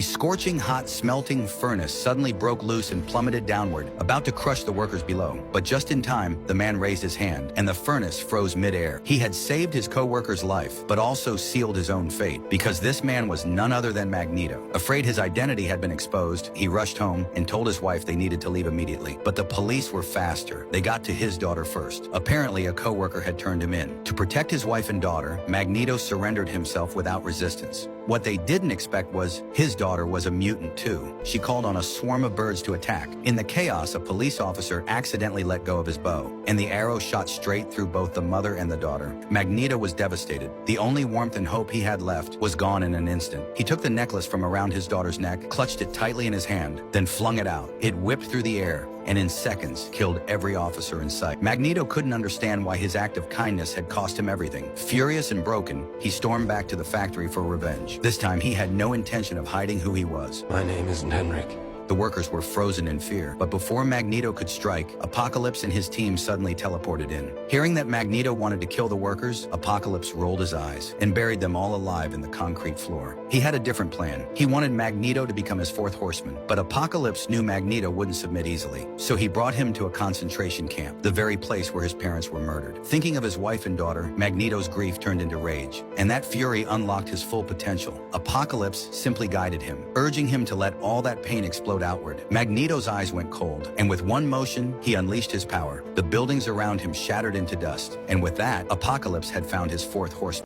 A scorching hot smelting furnace suddenly broke loose and plummeted downward, about to crush the workers below. But just in time, the man raised his hand, and the furnace froze midair. He had saved his co-worker's life, but also sealed his own fate, because this man was none other than Magneto. Afraid his identity had been exposed, he rushed home and told his wife they needed to leave immediately. But the police were faster. They got to his daughter first. Apparently, a co-worker had turned him in. To protect his wife and daughter, Magneto surrendered himself without resistance. What they didn't expect was his daughter was a mutant too. She called on a swarm of birds to attack. In the chaos, a police officer accidentally let go of his bow, and the arrow shot straight through both the mother and the daughter. Magneto was devastated. The only warmth and hope he had left was gone in an instant. He took the necklace from around his daughter's neck, clutched it tightly in his hand, then flung it out. It whipped through the air, and in seconds killed every officer in sight. Magneto couldn't understand why his act of kindness had cost him everything. Furious and broken, he stormed back to the factory for revenge. This time he had no intention of hiding who he was. My name isn't Henrik. The workers were frozen in fear, but before Magneto could strike, Apocalypse and his team suddenly teleported in. Hearing that Magneto wanted to kill the workers, Apocalypse rolled his eyes and buried them all alive in the concrete floor. He had a different plan. He wanted Magneto to become his fourth horseman, but Apocalypse knew Magneto wouldn't submit easily, so he brought him to a concentration camp, the very place where his parents were murdered. Thinking of his wife and daughter, Magneto's grief turned into rage, and that fury unlocked his full potential. Apocalypse simply guided him, urging him to let all that pain explode outward. Magneto's eyes went cold, and with one motion, he unleashed his power. The buildings around him shattered into dust, and with that, Apocalypse had found his fourth horseman.